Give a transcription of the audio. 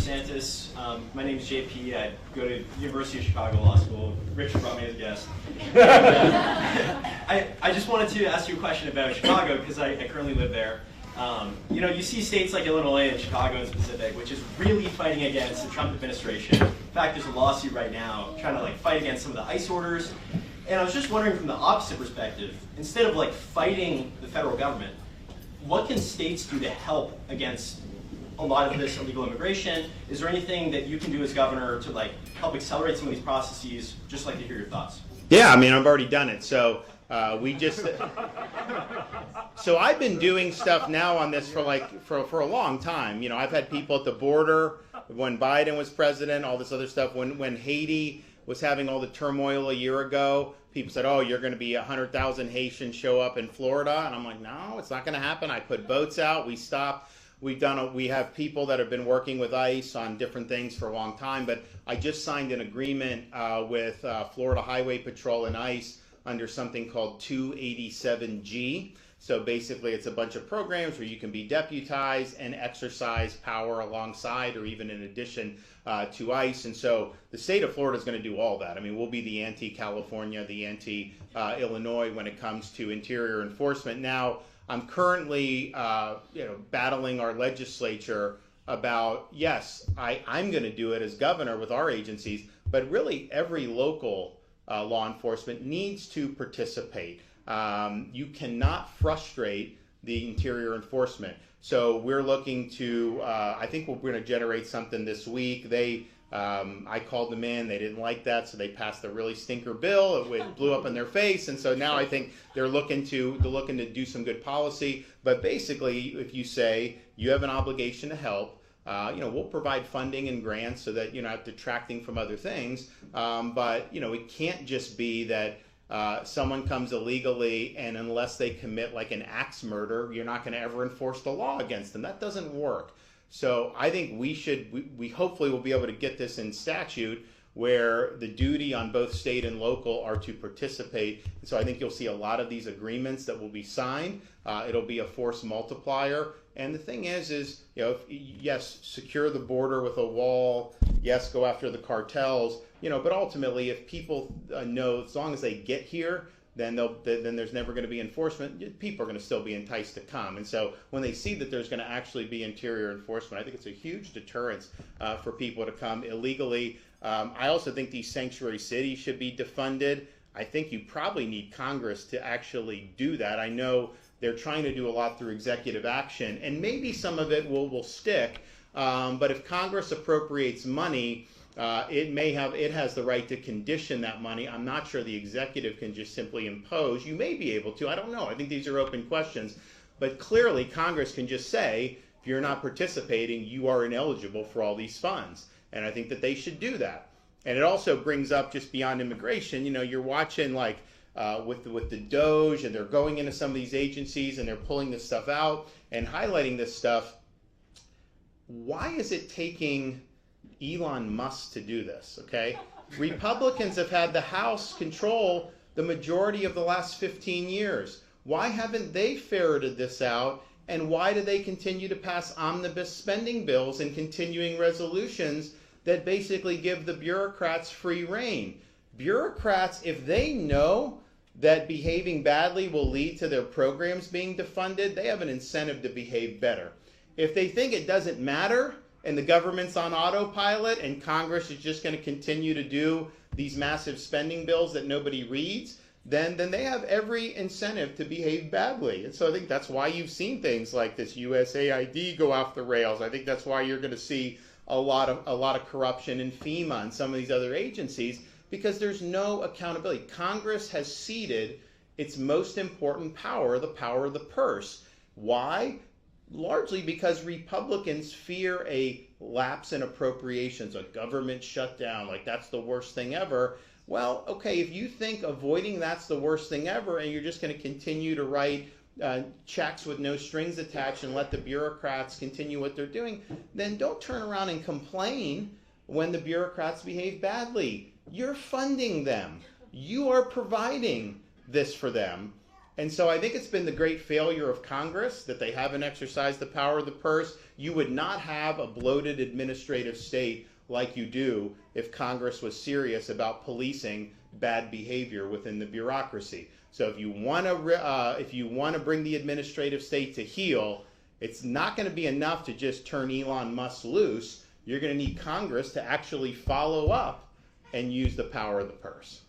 DeSantis. My name is JP. I go to University of Chicago Law School. Richard brought me as a guest. I just wanted to ask you a question about Chicago because I currently live there. You know, you see states like Illinois and Chicago in specific, which is really fighting against the Trump administration. In fact, there's a lawsuit right now trying to fight against some of the ICE orders. And I was just wondering from the opposite perspective, instead of fighting the federal government, what can states do to help against a lot of this illegal immigration? Is there anything that you can do as governor to help accelerate some of these processes? Just like to hear your thoughts. Yeah, I mean, I've already done it. So so I've been doing stuff now on this for a long time. You know, I've had people at the border when Biden was president, all this other stuff. When Haiti was having all the turmoil a year ago, people said, oh, you're going to be 100,000 Haitians show up in Florida. And I'm like, no, it's not going to happen. I put boats out. We stopped. We have people that have been working with ICE on different things for a long time. But I just signed an agreement with Florida Highway Patrol and ICE under something called 287G. So basically it's a bunch of programs where you can be deputized and exercise power alongside or even in addition to ICE. And so the state of Florida is going to do all that. I mean, we'll be the anti-California, the anti-Illinois when it comes to interior enforcement. Now, I'm currently battling our legislature about, yes, I'm going to do it as governor with our agencies, but really every local law enforcement needs to participate. You cannot frustrate the interior enforcement. So we're looking to, I think we're going to generate something this week. I called them in, they didn't like that, so they passed a really stinker bill. It blew up in their face, and so now I think they're looking to do some good policy. But basically, if you say you have an obligation to help, we'll provide funding and grants so that you're not detracting from other things. But it can't just be that someone comes illegally and unless they commit an axe murder, you're not going to ever enforce the law against them. That doesn't work. So I think we hopefully will be able to get this in statute where the duty on both state and local are to participate. And so I think you'll see a lot of these agreements that will be signed. It'll be a force multiplier. And the thing is yes, secure the border with a wall. Yes, go after the cartels. But ultimately, if people know as long as they get here, then there's never going to be enforcement. People are going to still be enticed to come. And so when they see that there's going to actually be interior enforcement, I think it's a huge deterrence for people to come illegally. I also think these sanctuary cities should be defunded. I think you probably need Congress to actually do that. I know they're trying to do a lot through executive action, and maybe some of it will stick. But if Congress appropriates money, it has the right to condition that money. I'm not sure the executive can just simply impose. You may be able to. I don't know. I think these are open questions. But clearly, Congress can just say, if you're not participating, you are ineligible for all these funds. And I think that they should do that. And it also brings up, just beyond immigration, you're watching with the DOGE, and they're going into some of these agencies and they're pulling this stuff out and highlighting this stuff. Why is it taking Elon Musk to do this? Okay, Republicans have had the House control the majority of the last 15 years. Why haven't they ferreted this out? And why do they continue to pass omnibus spending bills and continuing resolutions that basically give the bureaucrats free rein? Bureaucrats, if they know that behaving badly will lead to their programs being defunded, they have an incentive to behave better. If they think it doesn't matter and the government's on autopilot and Congress is just going to continue to do these massive spending bills that nobody reads, then they have every incentive to behave badly. And so I think that's why you've seen things like this USAID go off the rails. I think that's why you're going to see a lot of corruption in FEMA and some of these other agencies, because there's no accountability. Congress has ceded its most important power, the power of the purse. Why? Largely because Republicans fear a lapse in appropriations, a government shutdown, that's the worst thing ever. Well, okay, if you think avoiding that's the worst thing ever and you're just going to continue to write checks with no strings attached and let the bureaucrats continue what they're doing, then don't turn around and complain when the bureaucrats behave badly. You're funding them. You are providing this for them. And so I think it's been the great failure of Congress that they haven't exercised the power of the purse. You would not have a bloated administrative state like you do if Congress was serious about policing bad behavior within the bureaucracy. So if you want to bring the administrative state to heel, it's not going to be enough to just turn Elon Musk loose. You're going to need Congress to actually follow up and use the power of the purse.